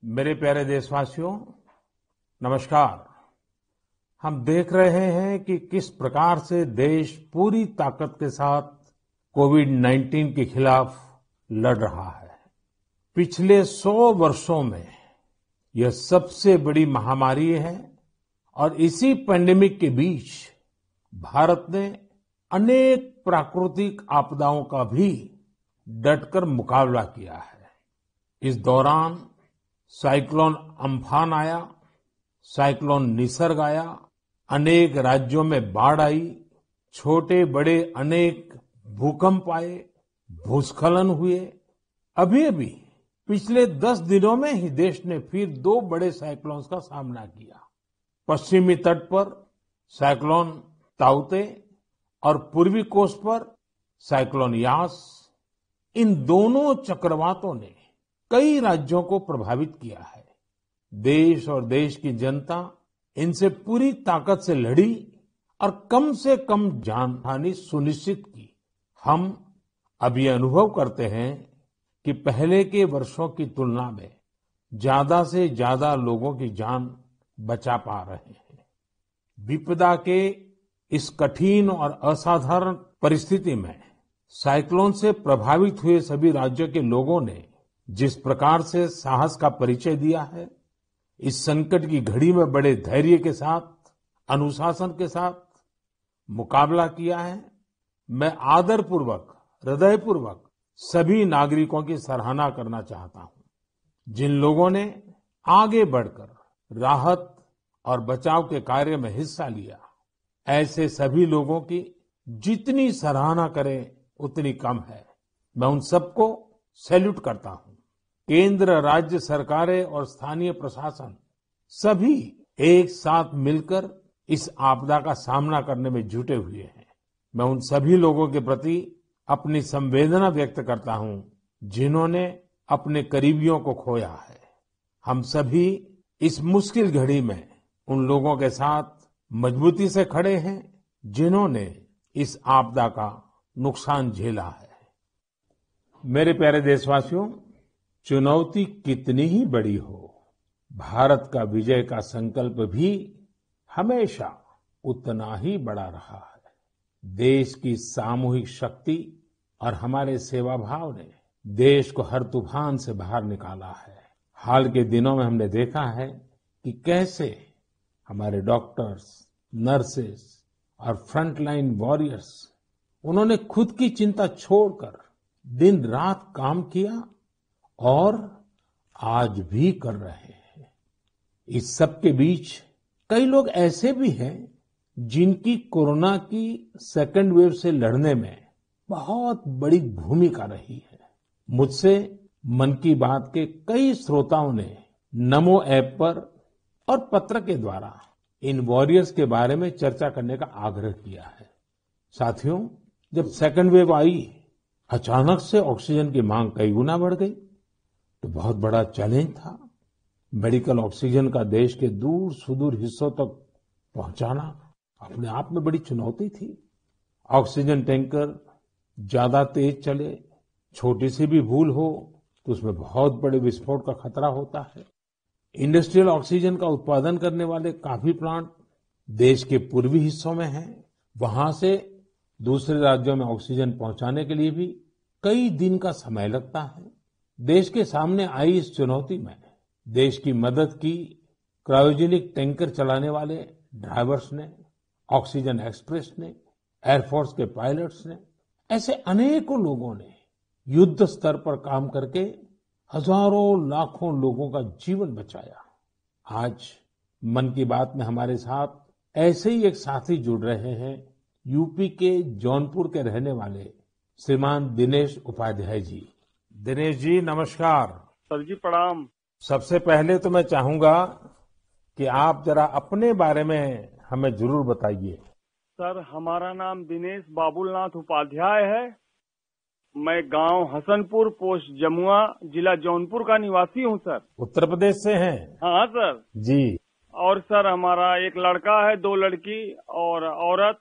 मेरे प्यारे देशवासियों, नमस्कार। हम देख रहे हैं कि किस प्रकार से देश पूरी ताकत के साथ कोविड-19 के खिलाफ लड़ रहा है। पिछले 100 वर्षों में यह सबसे बड़ी महामारी है और इसी पैंडेमिक के बीच भारत ने अनेक प्राकृतिक आपदाओं का भी डटकर मुकाबला किया है। इस दौरान साइक्लोन अम्फान आया, साइक्लोन निसर्ग आया, अनेक राज्यों में बाढ़ आई, छोटे बड़े अनेक भूकंप आए, भूस्खलन हुए। अभी पिछले 10 दिनों में ही देश ने फिर 2 बड़े साइक्लोन्स का सामना किया। पश्चिमी तट पर साइक्लोन ताउते और पूर्वी कोस्ट पर साइक्लोन यास। इन दोनों चक्रवातों ने कई राज्यों को प्रभावित किया है। देश और देश की जनता इनसे पूरी ताकत से लड़ी और कम से कम जानहानि सुनिश्चित की। हम अब ये अनुभव करते हैं कि पहले के वर्षों की तुलना में ज्यादा से ज्यादा लोगों की जान बचा पा रहे हैं। विपदा के इस कठिन और असाधारण परिस्थिति में साइक्लोन से प्रभावित हुए सभी राज्यों के लोगों ने जिस प्रकार से साहस का परिचय दिया है, इस संकट की घड़ी में बड़े धैर्य के साथ, अनुशासन के साथ मुकाबला किया है, मैं आदरपूर्वक, हृदयपूर्वक सभी नागरिकों की सराहना करना चाहता हूं। जिन लोगों ने आगे बढ़कर राहत और बचाव के कार्य में हिस्सा लिया, ऐसे सभी लोगों की जितनी सराहना करें उतनी कम है। मैं उन सबको सैल्यूट करता हूं। केंद्र, राज्य सरकारें और स्थानीय प्रशासन सभी एक साथ मिलकर इस आपदा का सामना करने में जुटे हुए हैं। मैं उन सभी लोगों के प्रति अपनी संवेदना व्यक्त करता हूं जिन्होंने अपने करीबियों को खोया है। हम सभी इस मुश्किल घड़ी में उन लोगों के साथ मजबूती से खड़े हैं जिन्होंने इस आपदा का नुकसान झेला है। मेरे प्यारे देशवासियों, चुनौती कितनी ही बड़ी हो, भारत का विजय का संकल्प भी हमेशा उतना ही बड़ा रहा है। देश की सामूहिक शक्ति और हमारे सेवा भाव ने देश को हर तूफान से बाहर निकाला है। हाल के दिनों में हमने देखा है कि कैसे हमारे डॉक्टर्स, नर्सेस और फ्रंटलाइन वॉरियर्स, उन्होंने खुद की चिंता छोड़कर दिन रात काम किया और आज भी कर रहे हैं। इस सब के बीच कई लोग ऐसे भी हैं जिनकी कोरोना की सेकंड वेव से लड़ने में बहुत बड़ी भूमिका रही है। मुझसे मन की बात के कई श्रोताओं ने नमो ऐप पर और पत्र के द्वारा इन वॉरियर्स के बारे में चर्चा करने का आग्रह किया है। साथियों, जब सेकंड वेव आई, अचानक से ऑक्सीजन की मांग कई गुना बढ़ गई, तो बहुत बड़ा चैलेंज था। मेडिकल ऑक्सीजन का देश के दूर सुदूर हिस्सों तक पहुंचाना अपने आप में बड़ी चुनौती थी। ऑक्सीजन टैंकर ज्यादा तेज चले, छोटी सी भी भूल हो तो उसमें बहुत बड़े विस्फोट का खतरा होता है। इंडस्ट्रियल ऑक्सीजन का उत्पादन करने वाले काफी प्लांट देश के पूर्वी हिस्सों में हैं। वहां से दूसरे राज्यों में ऑक्सीजन पहुंचाने के लिए भी कई दिन का समय लगता है। देश के सामने आई इस चुनौती में देश की मदद की क्रायोजेनिक टैंकर चलाने वाले ड्राइवर्स ने, ऑक्सीजन एक्सप्रेस ने, एयरफोर्स के पायलट्स ने, ऐसे अनेकों लोगों ने युद्ध स्तर पर काम करके हजारों लाखों लोगों का जीवन बचाया। आज मन की बात में हमारे साथ ऐसे ही एक साथी जुड़ रहे हैं, यूपी के जौनपुर के रहने वाले श्रीमान दिनेश उपाध्याय जी। दिनेश जी, नमस्कार। सर जी, प्रणाम। सबसे पहले तो मैं चाहूंगा कि आप जरा अपने बारे में हमें जरूर बताइए। सर, हमारा नाम दिनेश बाबुलनाथ उपाध्याय है। मैं गांव हसनपुर, पोस्ट जमुआ, जिला जौनपुर का निवासी हूं सर। उत्तर प्रदेश से हैं? हाँ सर जी। और सर, हमारा एक लड़का है, 2 लड़की और औरत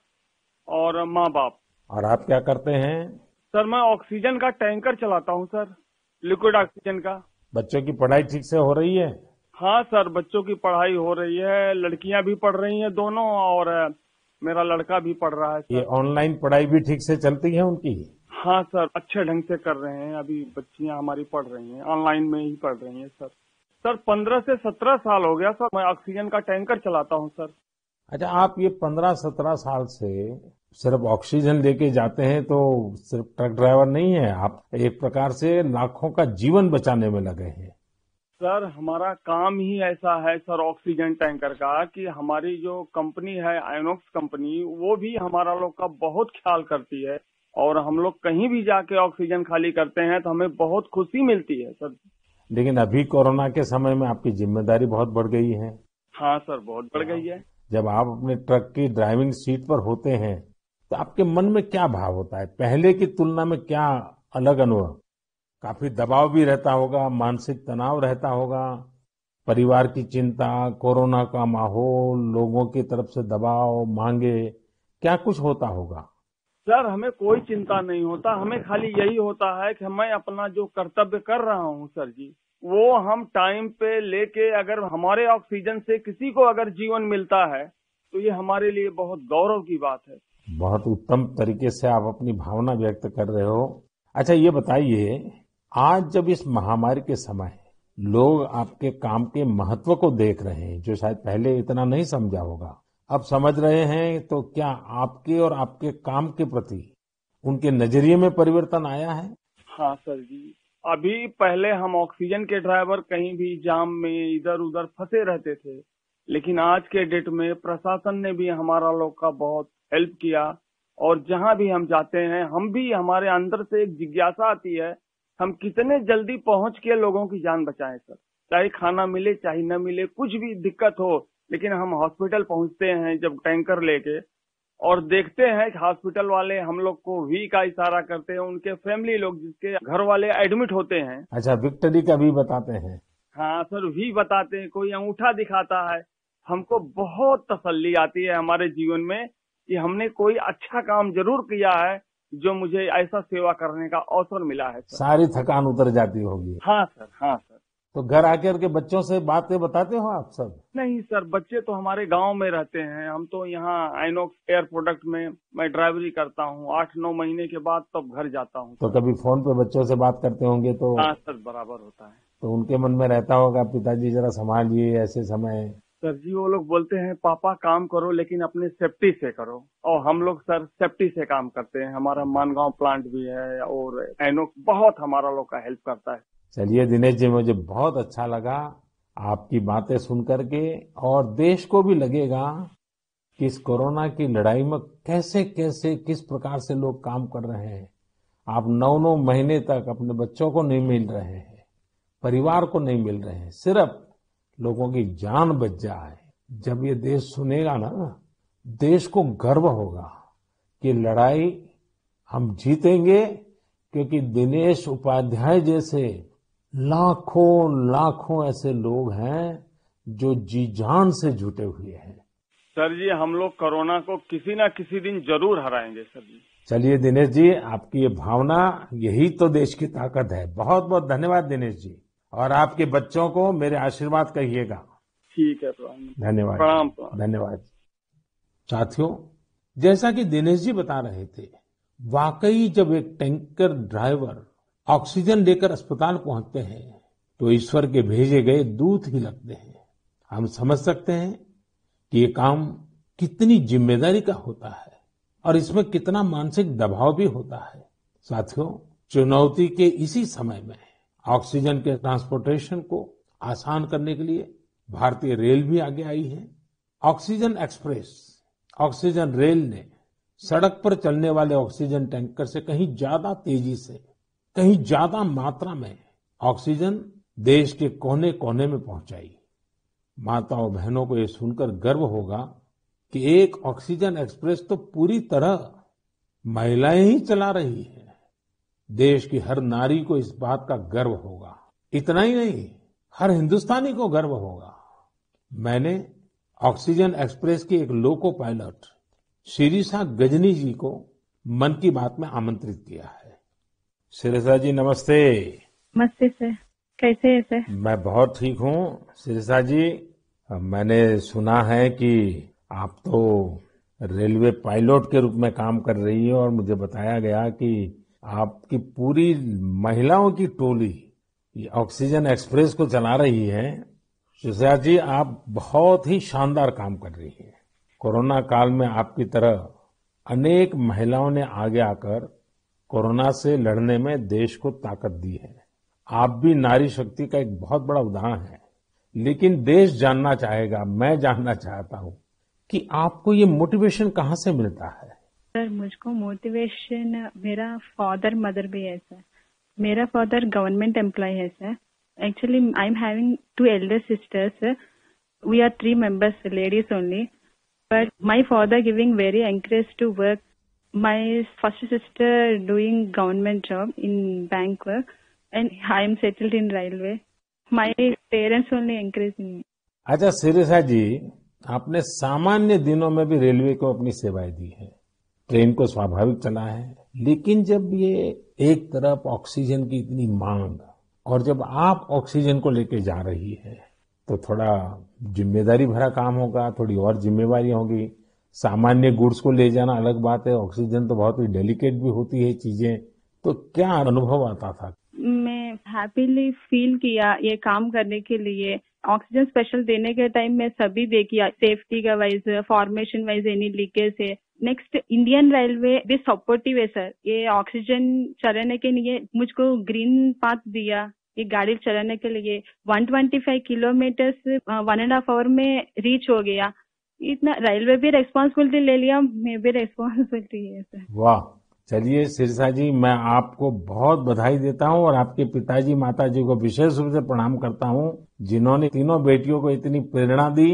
और माँ बाप। और आप क्या करते हैं? सर, मैं ऑक्सीजन का टैंकर चलाता हूं सर, लिक्विड ऑक्सीजन का। बच्चों की पढ़ाई ठीक से हो रही है? हाँ सर, बच्चों की पढ़ाई हो रही है, लड़कियां भी पढ़ रही हैं दोनों, और मेरा लड़का भी पढ़ रहा है ये सर। ऑनलाइन पढ़ाई भी ठीक से चलती है उनकी? हाँ सर, अच्छे ढंग से कर रहे हैं। अभी बच्चियां हमारी पढ़ रही हैं, ऑनलाइन में ही पढ़ रही हैं सर। सर 15 से 17 साल हो गया सर, मैं ऑक्सीजन का टैंकर चलाता हूँ सर। अच्छा, आप ये 15-17 साल से सिर्फ ऑक्सीजन लेके जाते हैं, तो सिर्फ ट्रक ड्राइवर नहीं है आप, एक प्रकार से लाखों का जीवन बचाने में लगे हैं। सर हमारा काम ही ऐसा है सर, ऑक्सीजन टैंकर का, कि हमारी जो कंपनी है आइनॉक्स कंपनी, वो भी हमारा लोग का बहुत ख्याल करती है। और हम लोग कहीं भी जाके ऑक्सीजन खाली करते हैं तो हमें बहुत खुशी मिलती है सर। लेकिन अभी कोरोना के समय में आपकी जिम्मेदारी बहुत बढ़ गई है। हाँ सर, बहुत बढ़ गई है। जब आप अपने ट्रक की ड्राइविंग सीट पर होते हैं तो आपके मन में क्या भाव होता है? पहले की तुलना में क्या अलग अनुभव? काफी दबाव भी रहता होगा, मानसिक तनाव रहता होगा, परिवार की चिंता, कोरोना का माहौल, लोगों की तरफ से दबाव, मांगे, क्या कुछ होता होगा? सर हमें कोई चिंता नहीं होता, हमें खाली यही होता है कि मैं अपना जो कर्तव्य कर रहा हूँ सर जी, वो हम टाइम पे लेके, अगर हमारे ऑक्सीजन से किसी को अगर जीवन मिलता है तो ये हमारे लिए बहुत गौरव की बात है। बहुत उत्तम तरीके से आप अपनी भावना व्यक्त कर रहे हो। अच्छा, ये बताइए, आज जब इस महामारी के समय लोग आपके काम के महत्व को देख रहे हैं, जो शायद पहले इतना नहीं समझा होगा, अब समझ रहे हैं, तो क्या आपके और आपके काम के प्रति उनके नजरिए में परिवर्तन आया है? हाँ सर जी, अभी पहले हम ऑक्सीजन के ड्राइवर कहीं भी जाम में इधर उधर फंसे रहते थे, लेकिन आज के डेट में प्रशासन ने भी हमारा लोग का बहुत हेल्प किया। और जहाँ भी हम जाते हैं, हम भी, हमारे अंदर से एक जिज्ञासा आती है, हम कितने जल्दी पहुंच के लोगों की जान बचाएं सर। चाहे खाना मिले चाहे न मिले, कुछ भी दिक्कत हो, लेकिन हम हॉस्पिटल पहुंचते हैं जब टैंकर लेके, और देखते हैं कि हॉस्पिटल वाले हम लोग को वी का इशारा करते हैं, उनके फैमिली लोग जिसके घर वाले एडमिट होते हैं। अच्छा, विक्ट्री का भी बताते हैं? हाँ सर, वी बताते हैं, कोई अंगूठा दिखाता है। हमको बहुत तसल्ली आती है हमारे जीवन में कि हमने कोई अच्छा काम जरूर किया है, जो मुझे ऐसा सेवा करने का अवसर मिला है सर। सारी थकान उतर जाती होगी। हाँ सर, हाँ सर। तो घर आकर के बच्चों से बातें बताते हो आप सब? नहीं सर, बच्चे तो हमारे गांव में रहते हैं, हम तो यहाँ आइनॉक्स एयर प्रोडक्ट में मैं ड्राइवरी करता हूँ। 8-9 महीने के बाद तब घर जाता हूँ। तो कभी फोन पे बच्चों से बात करते होंगे तो? हाँ सर, बराबर होता है। तो उनके मन में रहता होगा, पिताजी जरा संभालिए ऐसे समय। सर जी, वो लोग बोलते हैं पापा काम करो लेकिन अपने सेफ्टी से करो, और हम लोग सर सेफ्टी से काम करते हैं। हमारा मानगांव प्लांट भी है और आइनॉक्स बहुत हमारा लोग का हेल्प करता है। चलिए दिनेश जी, मुझे बहुत अच्छा लगा आपकी बातें सुन करके, और देश को भी लगेगा कि इस कोरोना की लड़ाई में कैसे कैसे किस प्रकार से लोग काम कर रहे हैं। आप 9-9 महीने तक अपने बच्चों को नहीं मिल रहे हैं, परिवार को नहीं मिल रहे हैं, सिर्फ लोगों की जान बच जाए। जब ये देश सुनेगा ना, देश को गर्व होगा कि लड़ाई हम जीतेंगे, क्योंकि दिनेश उपाध्याय जैसे लाखों लाखों ऐसे लोग हैं जो जी जान से जुटे हुए हैं। सर जी, हम लोग कोरोना को किसी ना किसी दिन जरूर हराएंगे सर जी। चलिए दिनेश जी, आपकी ये भावना, यही तो देश की ताकत है। बहुत बहुत धन्यवाद दिनेश जी, और आपके बच्चों को मेरे आशीर्वाद कहिएगा। ठीक है, प्रणाम। धन्यवाद। प्रणाम। धन्यवाद। साथियों, जैसा कि दिनेश जी बता रहे थे, वाकई जब एक टैंकर ड्राइवर ऑक्सीजन लेकर अस्पताल पहुंचते हैं तो ईश्वर के भेजे गए दूत ही लगते हैं। हम समझ सकते हैं कि ये काम कितनी जिम्मेदारी का होता है और इसमें कितना मानसिक दबाव भी होता है। साथियों, चुनौती के इसी समय में ऑक्सीजन के ट्रांसपोर्टेशन को आसान करने के लिए भारतीय रेल भी आगे आई है। ऑक्सीजन एक्सप्रेस, ऑक्सीजन रेल ने सड़क पर चलने वाले ऑक्सीजन टैंकर से कहीं ज्यादा तेजी से, कहीं ज्यादा मात्रा में ऑक्सीजन देश के कोने कोने में पहुंचाई। माताओं बहनों को ये सुनकर गर्व होगा कि एक ऑक्सीजन एक्सप्रेस तो पूरी तरह महिलाएं ही चला रही है। देश की हर नारी को इस बात का गर्व होगा। इतना ही नहीं, हर हिंदुस्तानी को गर्व होगा। मैंने ऑक्सीजन एक्सप्रेस की एक लोको पायलट शिरीषा गजनी जी को मन की बात में आमंत्रित किया है। शिरीषा जी, नमस्ते। नमस्ते सर। कैसे है सर? मैं बहुत ठीक हूँ शिरिषा जी। मैंने सुना है कि आप तो रेलवे पायलट के रूप में काम कर रही है और मुझे बताया गया कि आपकी पूरी महिलाओं की टोली ये ऑक्सीजन एक्सप्रेस को चला रही है। शिरिषा जी, आप बहुत ही शानदार काम कर रही हैं। कोरोना काल में आपकी तरह अनेक महिलाओं ने आगे आकर कोरोना से लड़ने में देश को ताकत दी है। आप भी नारी शक्ति का एक बहुत बड़ा उदाहरण है। लेकिन देश जानना चाहेगा, मैं जानना चाहता हूँ कि आपको ये मोटिवेशन कहाँ से मिलता है? सर मुझको मोटिवेशन मेरा फादर मदर भी है सर। मेरा फादर गवर्नमेंट एम्प्लॉय है sir. Actually I am having 2 elder sisters. We are 3 members ladies only, but my father giving very encourage to work. My first sister doing government job in bank work, and I am settled in railway. My parents only encouraging me. अच्छा शिरिषा जी, आपने सामान्य दिनों में भी railway को अपनी सेवाएं दी है, ट्रेन को स्वाभाविक चला है, लेकिन जब ये एक तरफ ऑक्सीजन की इतनी मांग और जब आप ऑक्सीजन को लेके जा रही है तो थोड़ा जिम्मेदारी भरा काम होगा, थोड़ी और जिम्मेवारी होगी। सामान्य गुड्स को ले जाना अलग बात है, ऑक्सीजन तो बहुत ही डेलिकेट भी होती है चीजें, तो क्या अनुभव आता था? मैं हैप्पीली फील किया ये काम करने के लिए। ऑक्सीजन स्पेशल देने के टाइम में सभी देखिए सेफ्टी का wise, formation wise any leakage है। नेक्स्ट इंडियन रेलवे भी सपोर्टिव है सर। ये ऑक्सीजन चलाने के लिए मुझको ग्रीन पाथ दिया ये गाड़ी चलाने के लिए। 125 किलोमीटर 1.5 आवर में रीच हो गया। इतना रेलवे भी रेस्पॉन्सिबिलिटी ले लिया, मैं भी रेस्पॉन्सिबिलिटी है सर। वाह, चलिए शिरिषा जी, मैं आपको बहुत बधाई देता हूँ और आपके पिताजी माताजी को विशेष रूप से प्रणाम करता हूँ, जिन्होंने तीनों बेटियों को इतनी प्रेरणा दी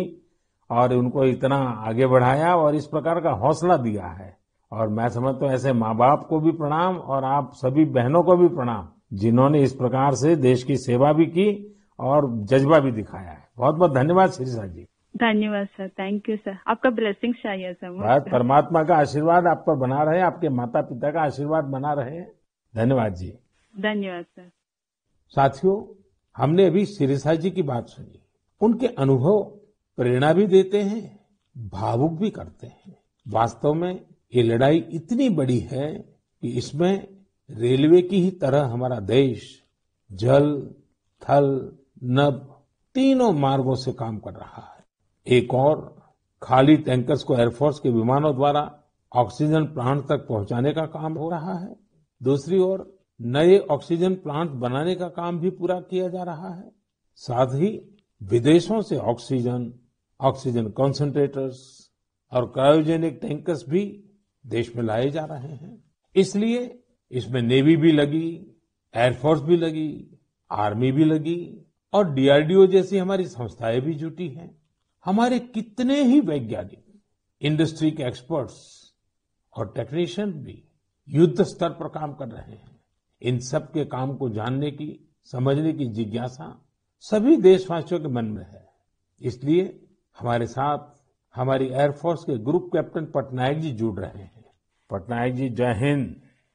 और उनको इतना आगे बढ़ाया और इस प्रकार का हौसला दिया है। और मैं समझता हूँ ऐसे माँ बाप को भी प्रणाम और आप सभी बहनों को भी प्रणाम, जिन्होंने इस प्रकार से देश की सेवा भी की और जज्बा भी दिखाया है। बहुत बहुत धन्यवाद शिरिषा जी। धन्यवाद सर, थैंक यू सर। आपका ब्लेसिंग चाहिए सर। बस परमात्मा का आशीर्वाद आप पर बना रहे, आपके माता पिता का आशीर्वाद बना रहे। धन्यवाद जी। धन्यवाद सर। साथियों, हमने अभी शिरिषा जी की बात सुनी। उनके अनुभव प्रेरणा भी देते हैं, भावुक भी करते हैं। वास्तव में ये लड़ाई इतनी बड़ी है कि इसमें रेलवे की ही तरह हमारा देश जल, थल, नभ तीनों मार्गों से काम कर रहा है। एक और खाली टैंकर्स को एयरफोर्स के विमानों द्वारा ऑक्सीजन प्लांट तक पहुंचाने का काम हो रहा है। दूसरी ओर नए ऑक्सीजन प्लांट बनाने का काम भी पूरा किया जा रहा है। साथ ही विदेशों से ऑक्सीजन, ऑक्सीजन कंसंट्रेटर्स और क्रायोजेनिक टैंकर्स भी देश में लाए जा रहे हैं। इसलिए इसमें नेवी भी लगी, एयरफोर्स भी लगी, आर्मी भी लगी और डीआरडीओ जैसी हमारी संस्थाएं भी जुटी हैं। हमारे कितने ही वैज्ञानिक, इंडस्ट्री के एक्सपर्ट्स और टेक्नीशियन भी युद्ध स्तर पर काम कर रहे हैं। इन सब के काम को जानने की, समझने की जिज्ञासा सभी देशवासियों के मन में है। इसलिए हमारे साथ हमारी एयरफोर्स के ग्रुप कैप्टन पटनायक जी जुड़ रहे हैं। पटनायक जी, जय हिंद।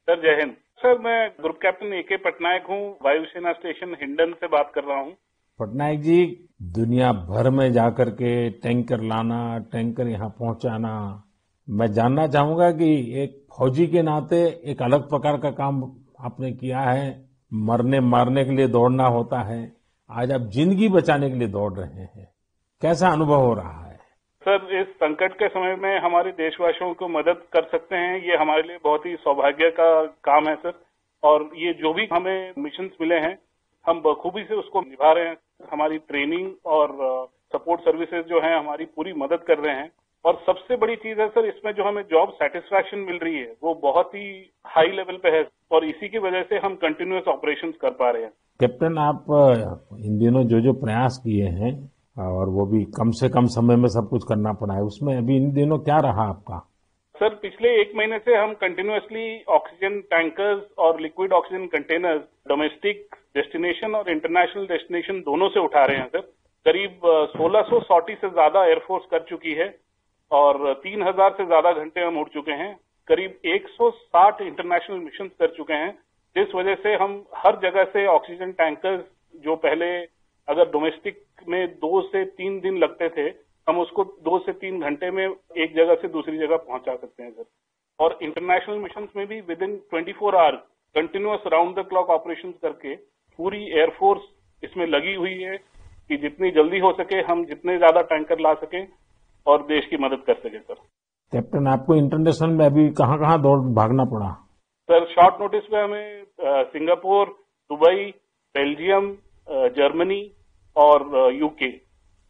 सर जय हिंद। सर मैं ग्रुप कैप्टन ए.के. पटनायक हूँ, वायुसेना स्टेशन हिंडन से बात कर रहा हूँ। पटनायक जी, दुनिया भर में जाकर के टैंकर लाना, टैंकर यहाँ पहुंचाना, मैं जानना चाहूंगा कि एक फौजी के नाते एक अलग प्रकार का काम आपने किया है। मरने मारने के लिए दौड़ना होता है, आज आप जिंदगी बचाने के लिए दौड़ रहे हैं। कैसा अनुभव हो रहा है? सर इस संकट के समय में हमारे देशवासियों को मदद कर सकते हैं, ये हमारे लिए बहुत ही सौभाग्य का काम है सर। और ये जो भी हमें मिशंस मिले हैं, हम बखूबी से उसको निभा रहे हैं। हमारी ट्रेनिंग और सपोर्ट सर्विसेज जो हैं हमारी पूरी मदद कर रहे हैं। और सबसे बड़ी चीज है सर, इसमें जो हमें जॉब सेटिस्फैक्शन मिल रही है वो बहुत ही हाई लेवल पे है और इसी की वजह से हम कंटिन्यूअस ऑपरेशंस कर पा रहे हैं। कैप्टन, आप इन दिनों जो प्रयास किए हैं और वो भी कम से कम समय में सब कुछ करना पड़ा है, उसमें अभी इन दिनों क्या रहा आपका? सर पिछले 1 महीने से हम कंटिन्यूअसली ऑक्सीजन टैंकर्स और liquid oxygen containers domestic destination और इंटरनेशनल डेस्टिनेशन दोनों से उठा रहे हैं सर। करीब 1600 सॉर्टी से ज्यादा एयरफोर्स कर चुकी है और 3000 से ज्यादा घंटे हम उड़ चुके हैं। करीब 160 इंटरनेशनल मिशन कर चुके हैं, जिस वजह से हम हर जगह से ऑक्सीजन टैंकर्स जो पहले अगर डोमेस्टिक में 2 से 3 दिन लगते थे, हम उसको 2 से 3 घंटे में एक जगह से दूसरी जगह पहुंचा सकते हैं सर। और इंटरनेशनल मिशंस में भी within 24 hour continuous round the clock operations करके पूरी एयरफोर्स इसमें लगी हुई है कि जितनी जल्दी हो सके हम जितने ज्यादा टैंकर ला सकें और देश की मदद कर सके सर। कैप्टन, आपको इंटरनेशनल में अभी कहाँ कहाँ दौड़ भागना पड़ा? सर शॉर्ट नोटिस पे हमें सिंगापुर, दुबई, बेल्जियम, जर्मनी और यूके,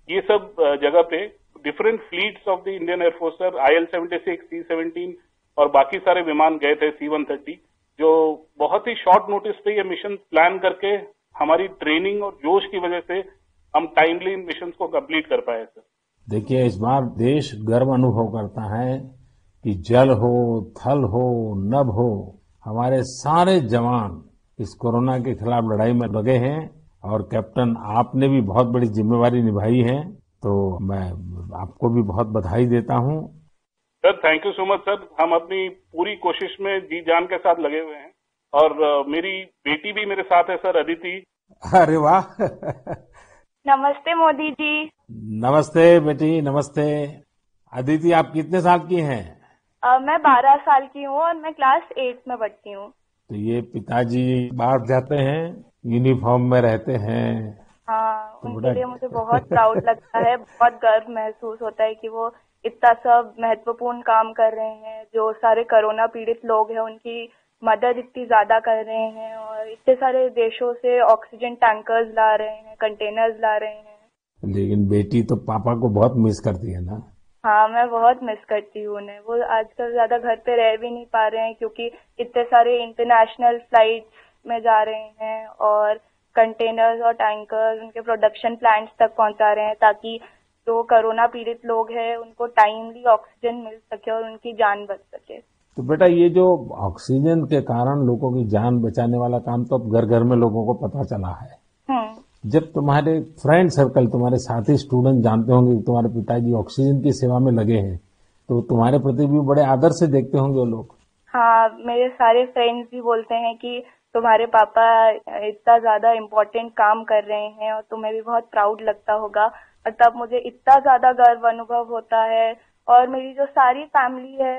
ये सब जगह पे different fleets of the Indian air force sir, IL-76, C-17 और बाकी सारे विमान गए थे, C-130, जो बहुत ही शॉर्ट नोटिस पे ये मिशन प्लान करके हमारी ट्रेनिंग और जोश की वजह से हम टाइमली इन मिशन को कंप्लीट कर पाए सर। देखिए, इस बार देश गर्व अनुभव करता है कि जल हो, थल हो, नभ हो, हमारे सारे जवान इस कोरोना के खिलाफ लड़ाई में लगे हैं। और कैप्टन, आपने भी बहुत बड़ी जिम्मेवारी निभाई है, तो मैं आपको भी बहुत बधाई देता हूं। Sir thank you so much sir. हम अपनी पूरी कोशिश में जी जान के साथ लगे हुए हैं और मेरी बेटी भी मेरे साथ है सर, अदिति। अरे वाह! नमस्ते मोदी जी। नमस्ते बेटी, नमस्ते। अदिति, आप कितने साल की हैं? मैं 12 साल की हूँ और मैं क्लास 8 में पढ़ती हूँ। तो ये पिताजी बाहर जाते हैं, यूनिफॉर्म में रहते हैं। हाँ, उनके लिए मुझे बहुत प्राउड लगता है, बहुत गर्व महसूस होता है कि वो इतना सब महत्वपूर्ण काम कर रहे हैं। जो सारे कोरोना पीड़ित लोग हैं उनकी मदद इतनी ज्यादा कर रहे हैं और इतने सारे देशों से ऑक्सीजन टैंकर्स ला रहे हैं, कंटेनर्स ला रहे हैं। लेकिन बेटी तो पापा को बहुत मिस करती है ना? हाँ, मैं बहुत मिस करती हूँ उन्हें। वो आजकल ज्यादा घर पे रह भी नहीं पा रहे हैं क्योंकि इतने सारे इंटरनेशनल फ्लाइट्स में जा रहे हैं और कंटेनर्स और टैंकर्स उनके प्रोडक्शन प्लांट्स तक पहुंचा रहे हैं ताकि जो कोरोना पीड़ित लोग हैं उनको टाइमली ऑक्सीजन मिल सके और उनकी जान बच सके। तो बेटा, ये जो ऑक्सीजन के कारण लोगों की जान बचाने वाला काम तो अब घर घर में लोगों को पता चला है। जब तुम्हारे फ्रेंड सर्कल, तुम्हारे साथी स्टूडेंट जानते होंगे कि तुम्हारे पिताजी ऑक्सीजन की सेवा में लगे हैं, तो तुम्हारे प्रति भी बड़े आदर से देखते होंगे वो लोग। हाँ, मेरे सारे फ्रेंड्स भी बोलते हैं कि तुम्हारे पापा इतना ज्यादा इम्पोर्टेंट काम कर रहे हैं और तुम्हें भी बहुत प्राउड लगता होगा। और तब मुझे इतना ज्यादा गर्व अनुभव होता है। और मेरी जो सारी फैमिली है,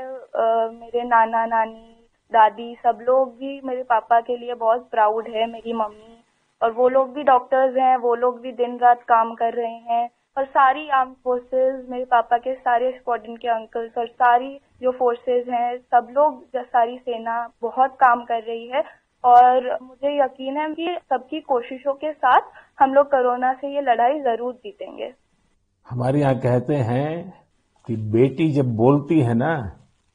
मेरे नाना नानी, दादी, सब लोग भी मेरे पापा के लिए बहुत प्राउड है। मेरी मम्मी, और वो लोग भी डॉक्टर्स हैं, वो लोग भी दिन रात काम कर रहे हैं। और सारी आर्म फोर्सेस, मेरे पापा के सारे स्क्वाड्रन के अंकल्स और सारी जो फोर्सेस हैं, सब लोग, सारी सेना बहुत काम कर रही है। और मुझे यकीन है कि सबकी कोशिशों के साथ हम लोग कोरोना से ये लड़ाई जरूर जीतेंगे। हमारे यहाँ कहते हैं कि बेटी जब बोलती है ना,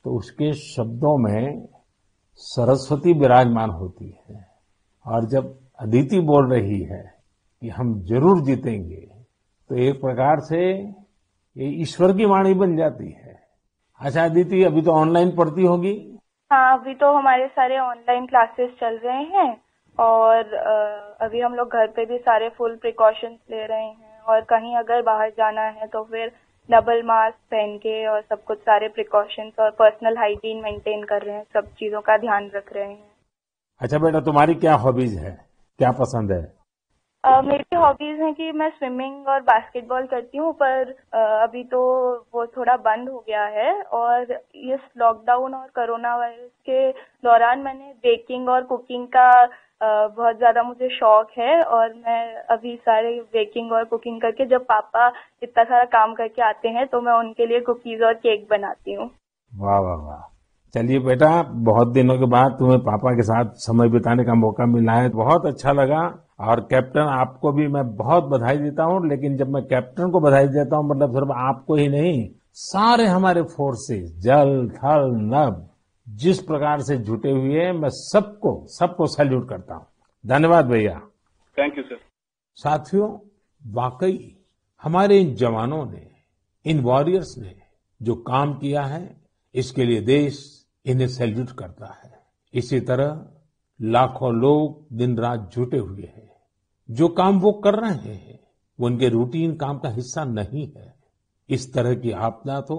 तो उसके शब्दों में सरस्वती विराजमान होती है। और जब अदिति बोल रही है कि हम जरूर जीतेंगे, तो एक प्रकार से ये ईश्वर की वाणी बन जाती है। अच्छा अदिति, अभी तो ऑनलाइन पढ़ती होगी? हाँ, अभी तो हमारे सारे ऑनलाइन क्लासेस चल रहे हैं और अभी हम लोग घर पे भी सारे फुल प्रिकॉशंस ले रहे हैं। और कहीं अगर बाहर जाना है तो फिर डबल मास्क पहन के और सब कुछ सारे प्रिकॉशंस और पर्सनल हाइजीन मेंटेन कर रहे हैं, सब चीजों का ध्यान रख रहे हैं। अच्छा बेटा, तुम्हारी क्या हॉबीज है, क्या पसंद है? मेरी हॉबीज हैं कि मैं स्विमिंग और बास्केटबॉल करती हूँ, पर अभी तो वो थोड़ा बंद हो गया है। और इस लॉकडाउन और कोरोना वायरस के दौरान मैंने बेकिंग और कुकिंग का बहुत ज्यादा मुझे शौक है। और मैं अभी सारे बेकिंग और कुकिंग करके, जब पापा इतना सारा काम करके आते हैं तो मैं उनके लिए कुकीज और केक बनाती हूँ। वाह वाह वाह! चलिए बेटा, बहुत दिनों के बाद तुम्हें पापा के साथ समय बिताने का मौका मिला है, बहुत अच्छा लगा। और कैप्टन, आपको भी मैं बहुत बधाई देता हूँ। लेकिन जब मैं कैप्टन को बधाई देता हूँ, मतलब सिर्फ आपको ही नहीं, सारे हमारे फोर्सेस, जल, थल, नभ, जिस प्रकार से जुटे हुए हैं, मैं सबको सैल्यूट करता हूँ। धन्यवाद भैया। Thank you sir. साथियों, वाकई हमारे इन जवानों ने, इन वॉरियर्स ने जो काम किया है, इसके लिए देश इन्हें सैल्यूट करता है। इसी तरह लाखों लोग दिन रात जुटे हुए हैं। जो काम वो कर रहे हैं वो उनके रूटीन काम का हिस्सा नहीं है। इस तरह की आपदा तो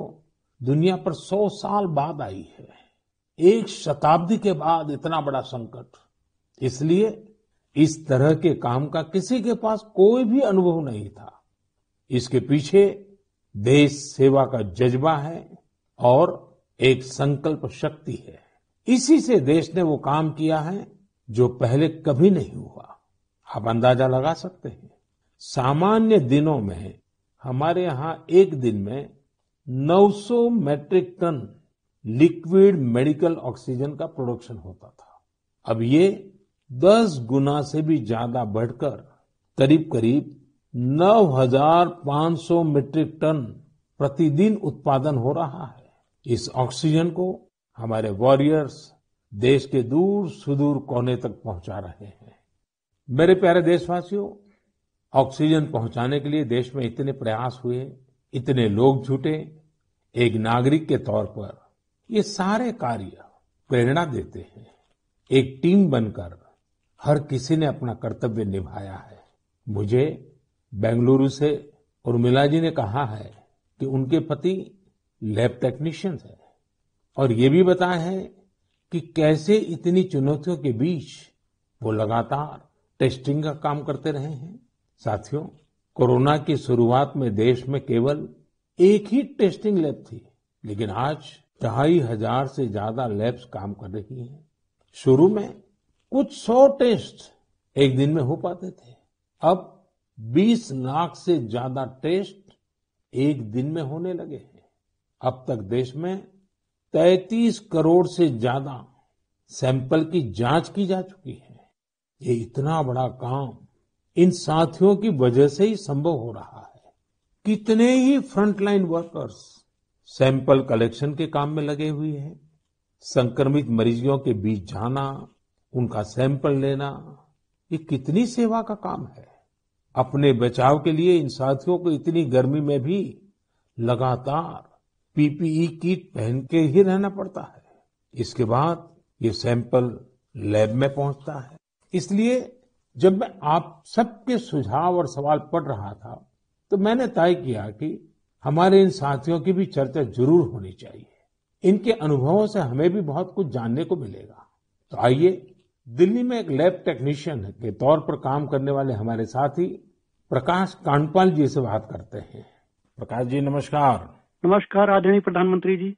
दुनिया पर 100 साल बाद आई है, एक शताब्दी के बाद इतना बड़ा संकट। इसलिए इस तरह के काम का किसी के पास कोई भी अनुभव नहीं था। इसके पीछे देश सेवा का जज्बा है और एक संकल्प शक्ति है। इसी से देश ने वो काम किया है जो पहले कभी नहीं हुआ। आप अंदाजा लगा सकते हैं, सामान्य दिनों में हमारे यहाँ एक दिन में 900 metric ton liquid medical oxygen का प्रोडक्शन होता था। अब ये 10 गुना से भी ज्यादा बढ़कर करीब करीब 9,500 मीट्रिक टन प्रतिदिन उत्पादन हो रहा है। इस ऑक्सीजन को हमारे वॉरियर्स देश के दूर सुदूर कोने तक पहुंचा रहे हैं। मेरे प्यारे देशवासियों, ऑक्सीजन पहुंचाने के लिए देश में इतने प्रयास हुए, इतने लोग जुटे। एक नागरिक के तौर पर ये सारे कार्य प्रेरणा देते हैं। एक टीम बनकर हर किसी ने अपना कर्तव्य निभाया है। मुझे बेंगलुरु से उर्मिला जी ने कहा है कि उनके पति लैब टेक्नीशियन है और ये भी बताया है कि कैसे इतनी चुनौतियों के बीच वो लगातार टेस्टिंग का काम करते रहे हैं। साथियों, कोरोना की शुरुआत में देश में केवल एक ही टेस्टिंग लैब थी, लेकिन आज 2,500 से ज्यादा लैब्स काम कर रही हैं। शुरू में कुछ 100 टेस्ट एक दिन में हो पाते थे, अब 20 लाख से ज्यादा टेस्ट एक दिन में होने लगे हैं। अब तक देश में 33 करोड़ से ज्यादा सैंपल की जांच की जा चुकी है। ये इतना बड़ा काम इन साथियों की वजह से ही संभव हो रहा है। कितने ही फ्रंटलाइन वर्कर्स सैंपल कलेक्शन के काम में लगे हुए हैं। संक्रमित मरीजों के बीच जाना, उनका सैंपल लेना, ये कितनी सेवा का काम है। अपने बचाव के लिए इन साथियों को इतनी गर्मी में भी लगातार पीपीई किट पहन के ही रहना पड़ता है। इसके बाद ये सैंपल लैब में पहुंचता है। इसलिए जब मैं आप सबके सुझाव और सवाल पढ़ रहा था तो मैंने तय किया कि हमारे इन साथियों की भी चर्चा जरूर होनी चाहिए। इनके अनुभवों से हमें भी बहुत कुछ जानने को मिलेगा। तो आइए दिल्ली में एक लैब टेक्नीशियन के तौर पर काम करने वाले हमारे साथी प्रकाश कांडपाल जी से बात करते हैं। प्रकाश जी नमस्कार। नमस्कार आदरणीय प्रधानमंत्री जी।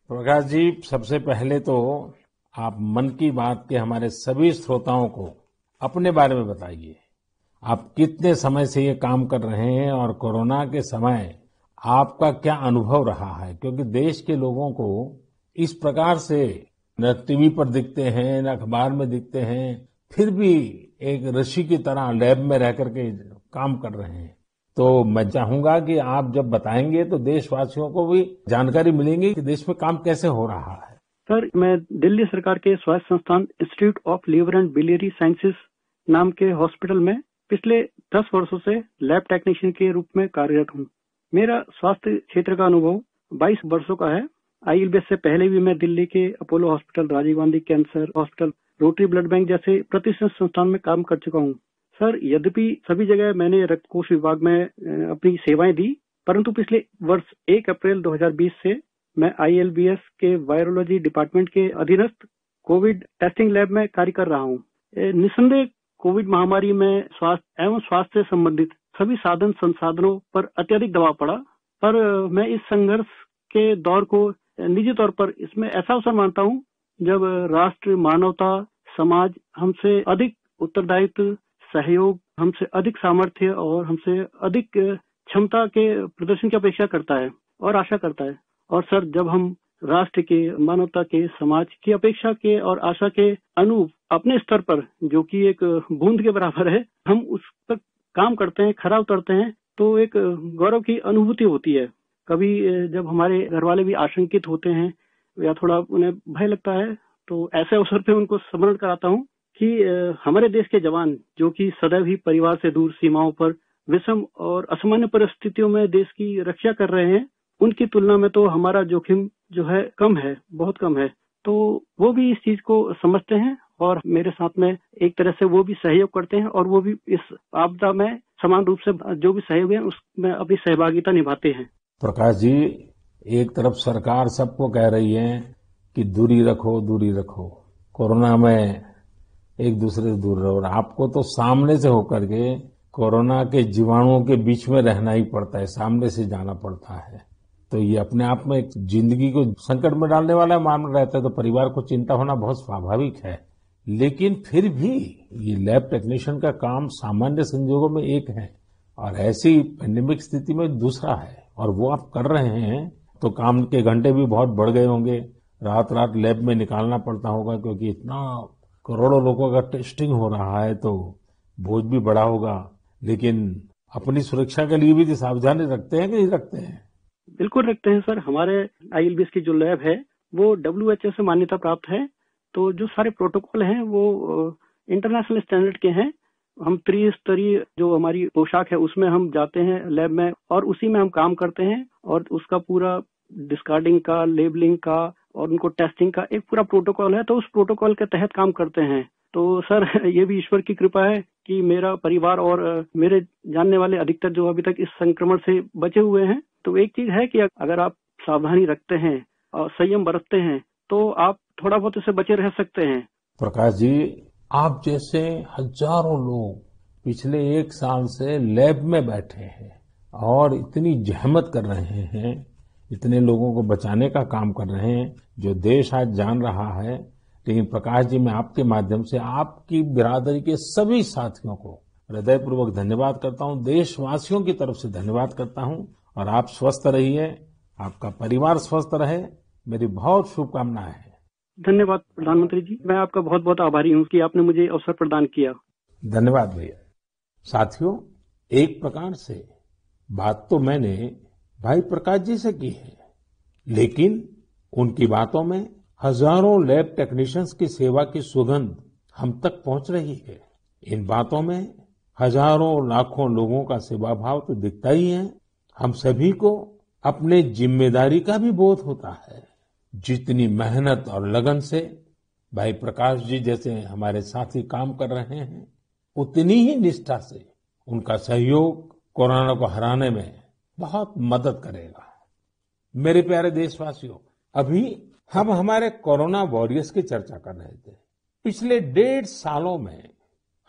प्रकाश जी, सबसे पहले तो आप मन की बात के हमारे सभी श्रोताओं को अपने बारे में बताइए। आप कितने समय से ये काम कर रहे हैं और कोरोना के समय आपका क्या अनुभव रहा है, क्योंकि देश के लोगों को इस प्रकार से न टीवी पर दिखते हैं न अखबार में दिखते हैं, फिर भी एक ऋषि की तरह लैब में रह करके काम कर रहे हैं। तो मैं चाहूंगा कि आप जब बताएंगे तो देशवासियों को भी जानकारी मिलेंगी कि देश में काम कैसे हो रहा है। सर, मैं दिल्ली सरकार के स्वास्थ्य संस्थान institute of liver and biliary sciences नाम के हॉस्पिटल में पिछले 10 वर्षों से लैब टेक्नीशियन के रूप में कार्यरत हूँ। मेरा स्वास्थ्य क्षेत्र का अनुभव 22 वर्षों का है। आईएलबीएस से पहले भी मैं दिल्ली के Apollo hospital, Rajiv Gandhi cancer hospital, Rotary blood bank जैसे प्रतिष्ठित संस्थान में काम कर चुका हूँ। सर, यद्यपि सभी जगह मैंने रक्त कोष विभाग में अपनी सेवाएं दी, परंतु पिछले वर्ष 1 अप्रैल 2020 से मैं आईएलबीएस के वायरोलॉजी डिपार्टमेंट के अधीनस्थ कोविड टेस्टिंग लैब में कार्य कर रहा हूँ। निस्संदेह कोविड महामारी में स्वास्थ्य एवं स्वास्थ्य से संबंधित सभी साधन संसाधनों पर अत्यधिक दबाव पड़ा, पर मैं इस संघर्ष के दौर को निजी तौर पर इसमें ऐसा अवसर मानता हूँ जब राष्ट्र, मानवता, समाज हमसे अधिक उत्तरदायित्व, सहयोग, हमसे अधिक सामर्थ्य और हमसे अधिक क्षमता के प्रदर्शन की अपेक्षा करता है और आशा करता है। और सर, जब हम राष्ट्र के, मानवता के, समाज की अपेक्षा के और आशा के अनुरूप अपने स्तर पर, जो कि एक बूंद के बराबर है, हम उस पर काम करते हैं, खरा उतरते हैं, तो एक गौरव की अनुभूति होती है। कभी जब हमारे घर वाले भी आशंकित होते हैं या थोड़ा उन्हें भय लगता है, तो ऐसे अवसर पे उनको स्मरण कराता हूँ कि हमारे देश के जवान, जो कि सदैव ही परिवार से दूर सीमाओं पर विषम और असामान्य परिस्थितियों में देश की रक्षा कर रहे हैं, उनकी तुलना में तो हमारा जोखिम जो है कम है, बहुत कम है। तो वो भी इस चीज को समझते हैं और मेरे साथ में एक तरह से वो भी सहयोग करते हैं और वो भी इस आपदा में समान रूप से जो भी सहयोग है उसमें अपनी सहभागिता निभाते हैं। प्रकाश जी, एक तरफ सरकार सबको कह रही है कि दूरी रखो, दूरी रखो। कोरोना में एक दूसरे से दूर रहो। और आपको तो सामने से होकर के कोरोना के जीवाणुओं के बीच में रहना ही पड़ता है, सामने से जाना पड़ता है। तो ये अपने आप में एक जिंदगी को संकट में डालने वाला मामला रहता है, तो परिवार को चिंता होना बहुत स्वाभाविक है। लेकिन फिर भी ये लैब टेक्नीशियन का काम सामान्य संजोगों में एक है और ऐसी पेंडेमिक स्थिति में दूसरा है, और वो आप कर रहे हैं तो काम के घंटे भी बहुत बढ़ गए होंगे। रात रात लैब में निकालना पड़ता होगा, क्योंकि इतना करोड़ों लोगों का टेस्टिंग हो रहा है तो बोझ भी बड़ा होगा। लेकिन अपनी सुरक्षा के लिए भी सावधानी रखते हैं कि नहीं रखते हैं? बिल्कुल रखते हैं सर। हमारे ILBS की जो लैब है वो WHO से मान्यता प्राप्त है, तो जो सारे प्रोटोकॉल हैं वो इंटरनेशनल स्टैंडर्ड के हैं। हम त्रिस्तरीय जो हमारी पोशाक है उसमें हम जाते हैं लैब में और उसी में हम काम करते हैं, और उसका पूरा डिस्कार्डिंग का, लेबलिंग का और उनको टेस्टिंग का एक पूरा प्रोटोकॉल है, तो उस प्रोटोकॉल के तहत काम करते हैं। तो सर ये भी ईश्वर की कृपा है कि मेरा परिवार और मेरे जानने वाले अधिकतर जो अभी तक इस संक्रमण से बचे हुए हैं। तो एक चीज है कि अगर आप सावधानी रखते हैं और संयम बरतते हैं तो आप थोड़ा बहुत इससे बचे रह सकते हैं। प्रकाश जी, आप जैसे हजारों लोग पिछले 1 साल से लैब में बैठे हैं और इतनी जहमत कर रहे हैं, इतने लोगों को बचाने का काम कर रहे हैं, जो देश आज जान रहा है। लेकिन प्रकाश जी, मैं आपके माध्यम से आपकी बिरादरी के सभी साथियों को हृदयपूर्वक धन्यवाद करता हूं, देशवासियों की तरफ से धन्यवाद करता हूं। और आप स्वस्थ रहिए, आपका परिवार स्वस्थ रहे, मेरी बहुत शुभकामनाएं हैं। धन्यवाद प्रधानमंत्री जी, मैं आपका बहुत बहुत आभारी हूं कि आपने मुझे अवसर प्रदान किया। धन्यवाद भैया। साथियों, एक प्रकार से बात तो मैंने भाई प्रकाश जी से की है, लेकिन उनकी बातों में हजारों लैब टेक्नीशियंस की सेवा की सुगंध हम तक पहुंच रही है। इन बातों में हजारों लाखों लोगों का सेवा भाव तो दिखता ही है। हम सभी को अपने जिम्मेदारी का भी बोध होता है। जितनी मेहनत और लगन से भाई प्रकाश जी जैसे हमारे साथी काम कर रहे हैं, उतनी ही निष्ठा से उनका सहयोग कोरोना को हराने में बहुत मदद करेगा। मेरे प्यारे देशवासियों, अभी हम हमारे कोरोना वॉरियर्स की चर्चा कर रहे थे। पिछले 1.5 सालों में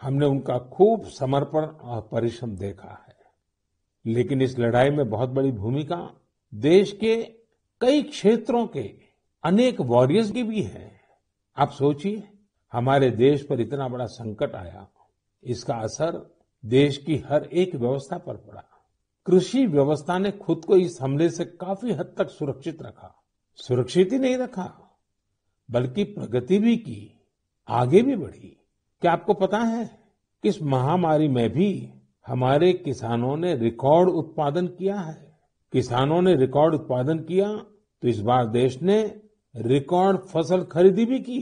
हमने उनका खूब समर्पण और परिश्रम देखा है, लेकिन इस लड़ाई में बहुत बड़ी भूमिका देश के कई क्षेत्रों के अनेक वॉरियर्स की भी है। आप सोचिए, हमारे देश पर इतना बड़ा संकट आया, इसका असर देश की हर एक व्यवस्था पर पड़ा। कृषि व्यवस्था ने खुद को इस हमले से काफी हद तक सुरक्षित रखा। सुरक्षित ही नहीं रखा, बल्कि प्रगति भी की, आगे भी बढ़ी। क्या आपको पता है कि इस महामारी में भी हमारे किसानों ने रिकॉर्ड उत्पादन किया है? किसानों ने रिकॉर्ड उत्पादन किया तो इस बार देश ने रिकॉर्ड फसल खरीदी भी की।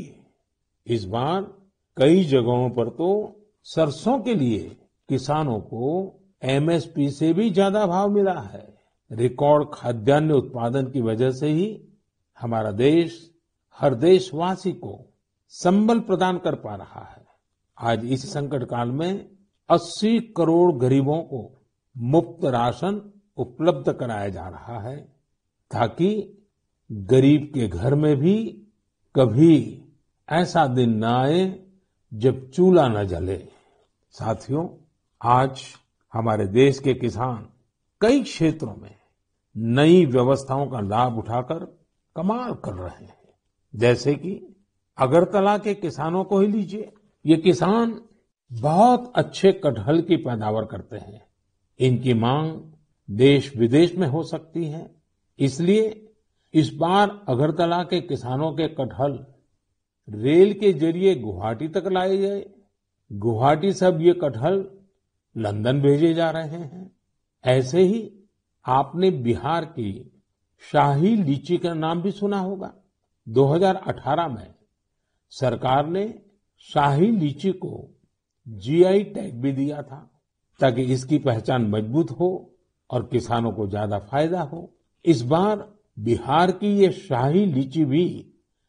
इस बार कई जगहों पर तो सरसों के लिए किसानों को MSP से भी ज्यादा भाव मिला है। रिकॉर्ड खाद्यान्न उत्पादन की वजह से ही हमारा देश हर देशवासी को संबल प्रदान कर पा रहा है। आज इस संकट काल में 80 करोड़ गरीबों को मुफ्त राशन उपलब्ध कराया जा रहा है, ताकि गरीब के घर में भी कभी ऐसा दिन न आए जब चूल्हा न जले। साथियों, आज हमारे देश के किसान कई क्षेत्रों में नई व्यवस्थाओं का लाभ उठाकर कमाल कर रहे हैं। जैसे कि अगरतला के किसानों को ही लीजिए। ये किसान बहुत अच्छे कटहल की पैदावार करते हैं। इनकी मांग देश विदेश में हो सकती है, इसलिए इस बार अगरतला के किसानों के कटहल रेल के जरिए गुवाहाटी तक लाए गए। गुवाहाटी से अब ये कटहल लंदन भेजे जा रहे हैं। ऐसे ही आपने बिहार की शाही लीची का नाम भी सुना होगा। 2018 में सरकार ने शाही लीची को GI टैग भी दिया था, ताकि इसकी पहचान मजबूत हो और किसानों को ज्यादा फायदा हो। इस बार बिहार की ये शाही लीची भी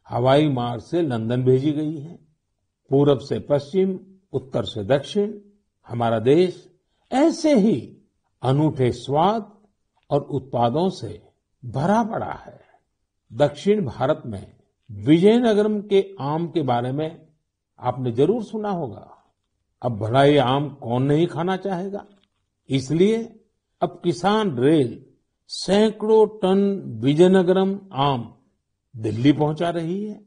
हवाई मार्ग से लंदन भेजी गई है। पूरब से पश्चिम, उत्तर से दक्षिण, हमारा देश ऐसे ही अनूठे स्वाद और उत्पादों से भरा पड़ा है। दक्षिण भारत में विजयनगरम के आम के बारे में आपने जरूर सुना होगा, अब भला ये आम कौन नहीं खाना चाहेगा। इसलिए अब किसान रेल सैकड़ों टन विजयनगरम आम दिल्ली पहुंचा रही है।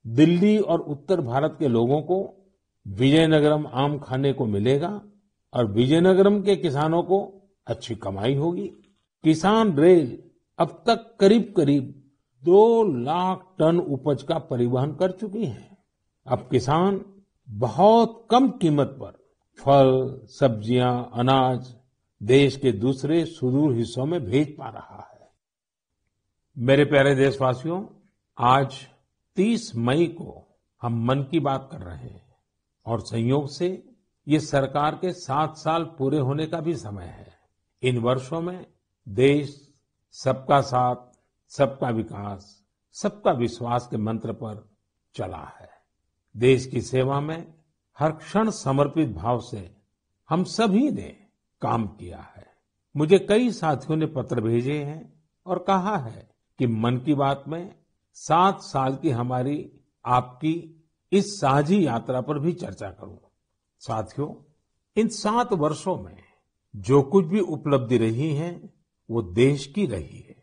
दिल्ली और उत्तर भारत के लोगों को विजयनगरम आम खाने को मिलेगा और विजयनगरम के किसानों को अच्छी कमाई होगी। किसान रेल अब तक करीब करीब 2 लाख टन उपज का परिवहन कर चुकी है। अब किसान बहुत कम कीमत पर फल, सब्जियां, अनाज देश के दूसरे सुदूर हिस्सों में भेज पा रहा है। मेरे प्यारे देशवासियों, आज 30 मई को हम मन की बात कर रहे हैं और संयोग से ये सरकार के 7 साल पूरे होने का भी समय है। इन वर्षों में देश सबका साथ, सबका विकास, सबका विश्वास के मंत्र पर चला है। देश की सेवा में हर क्षण समर्पित भाव से हम सभी ने काम किया है। मुझे कई साथियों ने पत्र भेजे हैं और कहा है कि मन की बात में 7 साल की हमारी आपकी इस साझी यात्रा पर भी चर्चा करूं। साथियों, इन 7 वर्षों में जो कुछ भी उपलब्धि रही है वो देश की रही है,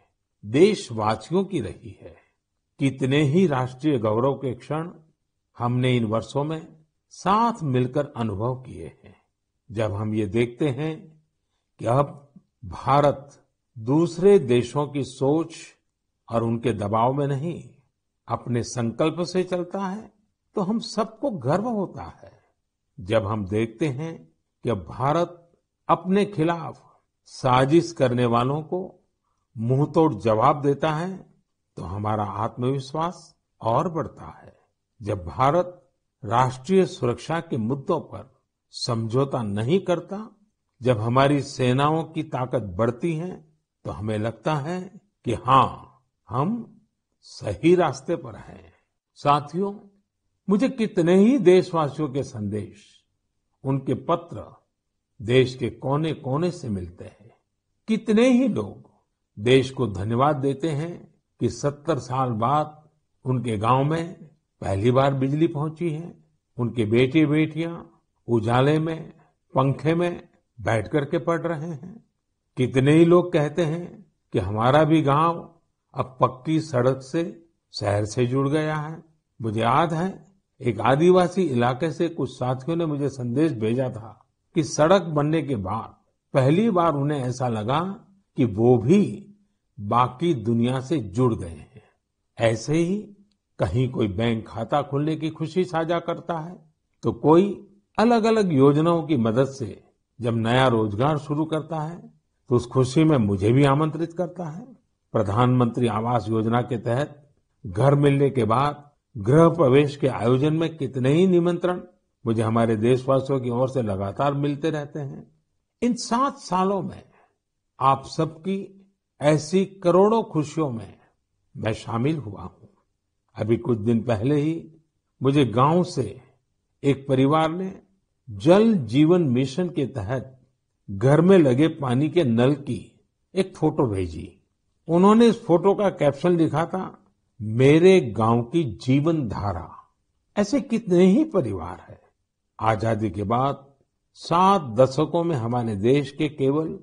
देशवासियों की रही है। कितने ही राष्ट्रीय गौरव के क्षण हमने इन वर्षों में साथ मिलकर अनुभव किए हैं। जब हम ये देखते हैं कि अब भारत दूसरे देशों की सोच और उनके दबाव में नहीं, अपने संकल्प से चलता है, तो हम सबको गर्व होता है। जब हम देखते हैं कि अब भारत अपने खिलाफ साजिश करने वालों को मुंहतोड़ जवाब देता है, तो हमारा आत्मविश्वास और बढ़ता है। जब भारत राष्ट्रीय सुरक्षा के मुद्दों पर समझौता नहीं करता, जब हमारी सेनाओं की ताकत बढ़ती है, तो हमें लगता है कि हाँ, हम सही रास्ते पर हैं। साथियों, मुझे कितने ही देशवासियों के संदेश, उनके पत्र देश के कोने कोने से मिलते हैं। कितने ही लोग देश को धन्यवाद देते हैं कि 70 साल बाद उनके गांव में पहली बार बिजली पहुंची है। उनके बेटे बेटियां उजाले में, पंखे में बैठ करके पढ़ रहे हैं। कितने ही लोग कहते हैं कि हमारा भी गांव अब पक्की सड़क से शहर से जुड़ गया है। मुझे याद है, एक आदिवासी इलाके से कुछ साथियों ने मुझे संदेश भेजा था कि सड़क बनने के बाद पहली बार उन्हें ऐसा लगा कि वो भी बाकी दुनिया से जुड़ गए हैं। ऐसे ही कहीं कोई बैंक खाता खोलने की खुशी साझा करता है, तो कोई अलग अलग योजनाओं की मदद से जब नया रोजगार शुरू करता है, तो उस खुशी में मुझे भी आमंत्रित करता है। प्रधानमंत्री आवास योजना के तहत घर मिलने के बाद गृह प्रवेश के आयोजन में कितने ही निमंत्रण मुझे हमारे देशवासियों की ओर से लगातार मिलते रहते हैं। इन 7 सालों में आप सबकी ऐसी करोड़ों खुशियों में मैं शामिल हुआ हूं। अभी कुछ दिन पहले ही मुझे गांव से एक परिवार ने जल जीवन मिशन के तहत घर में लगे पानी के नल की एक फोटो भेजी। उन्होंने इस फोटो का कैप्शन लिखा था, मेरे गांव की जीवन धारा। ऐसे कितने ही परिवार हैं। आजादी के बाद 7 दशकों में हमारे देश के केवल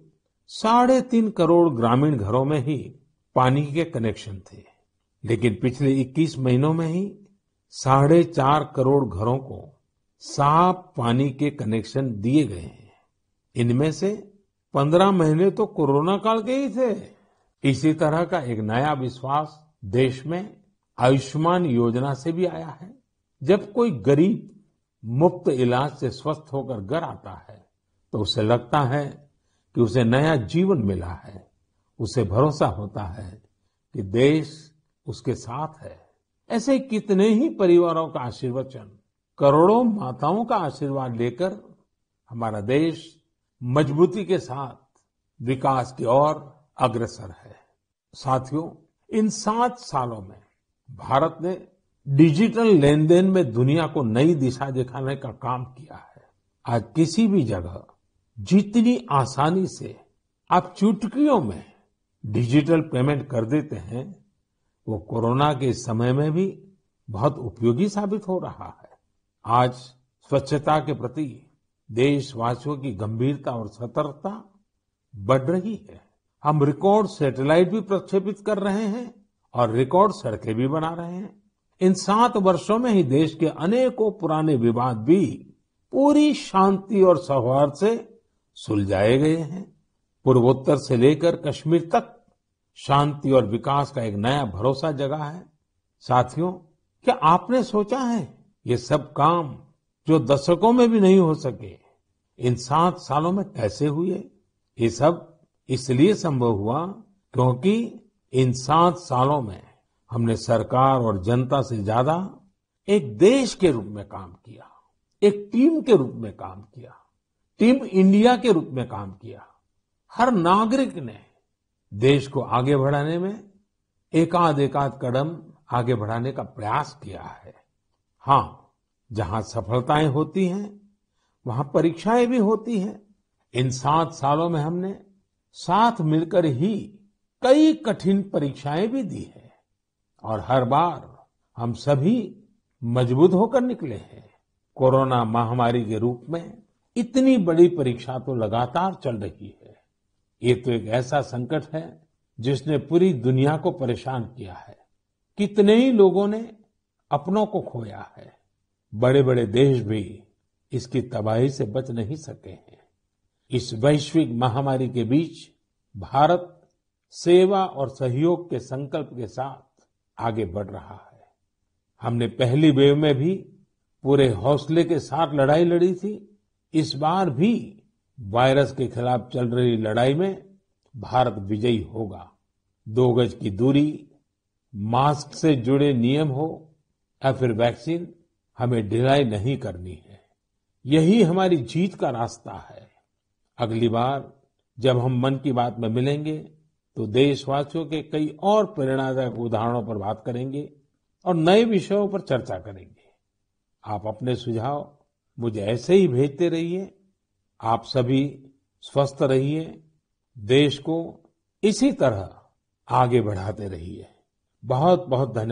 3.5 करोड़ ग्रामीण घरों में ही पानी के कनेक्शन थे, लेकिन पिछले 21 महीनों में ही 4.5 करोड़ घरों को साफ पानी के कनेक्शन दिए गए हैं। इनमें से 15 महीने तो कोरोना काल के ही थे। इसी तरह का एक नया विश्वास देश में आयुष्मान योजना से भी आया है। जब कोई गरीब मुफ्त इलाज से स्वस्थ होकर घर आता है, तो उसे लगता है कि उसे नया जीवन मिला है। उसे भरोसा होता है कि देश उसके साथ है। ऐसे कितने ही परिवारों का आशीर्वचन, करोड़ों माताओं का आशीर्वाद लेकर हमारा देश मजबूती के साथ विकास की ओर अग्रसर है। साथियों, इन 7 सालों में भारत ने डिजिटल लेन देन में दुनिया को नई दिशा दिखाने का काम किया है। आज किसी भी जगह जितनी आसानी से आप चुटकियों में डिजिटल पेमेंट कर देते हैं, वो कोरोना के समय में भी बहुत उपयोगी साबित हो रहा है। आज स्वच्छता के प्रति देशवासियों की गंभीरता और सतर्कता बढ़ रही है। हम रिकॉर्ड सैटेलाइट भी प्रक्षेपित कर रहे हैं और रिकॉर्ड सड़कें भी बना रहे हैं। इन 7 वर्षों में ही देश के अनेकों पुराने विवाद भी पूरी शांति और सौहार्द से सुलझाए गए हैं। पूर्वोत्तर से लेकर कश्मीर तक शांति और विकास का एक नया भरोसा जगा है। साथियों, क्या आपने सोचा है ये सब काम जो दशकों में भी नहीं हो सके, इन 7 सालों में कैसे हुए? ये सब इसलिए संभव हुआ क्योंकि इन 7 सालों में हमने सरकार और जनता से ज्यादा एक देश के रूप में काम किया, एक टीम के रूप में काम किया, टीम इंडिया के रूप में काम किया। हर नागरिक ने देश को आगे बढ़ाने में एकाध कदम आगे बढ़ाने का प्रयास किया है। हाँ, जहां सफलताएं होती हैं, वहां परीक्षाएं भी होती हैं। इन 7 सालों में हमने साथ मिलकर ही कई कठिन परीक्षाएं भी दी है और हर बार हम सभी मजबूत होकर निकले हैं। कोरोना महामारी के रूप में इतनी बड़ी परीक्षा तो लगातार चल रही है। ये तो एक ऐसा संकट है जिसने पूरी दुनिया को परेशान किया है। कितने ही लोगों ने अपनों को खोया है। बड़े बड़े देश भी इसकी तबाही से बच नहीं सके हैं। इस वैश्विक महामारी के बीच भारत सेवा और सहयोग के संकल्प के साथ आगे बढ़ रहा है। हमने पहली वेव में भी पूरे हौसले के साथ लड़ाई लड़ी थी। इस बार भी वायरस के खिलाफ चल रही लड़ाई में भारत विजयी होगा। 2 गज की दूरी, मास्क से जुड़े नियम हो या फिर वैक्सीन, हमें ढिलाई नहीं करनी है। यही हमारी जीत का रास्ता है। अगली बार जब हम मन की बात में मिलेंगे तो देशवासियों के कई और प्रेरणादायक उदाहरणों पर बात करेंगे और नए विषयों पर चर्चा करेंगे। आप अपने सुझाव मुझे ऐसे ही भेजते रहिए। आप सभी स्वस्थ रहिए, देश को इसी तरह आगे बढ़ाते रहिए। बहुत बहुत धन्यवाद।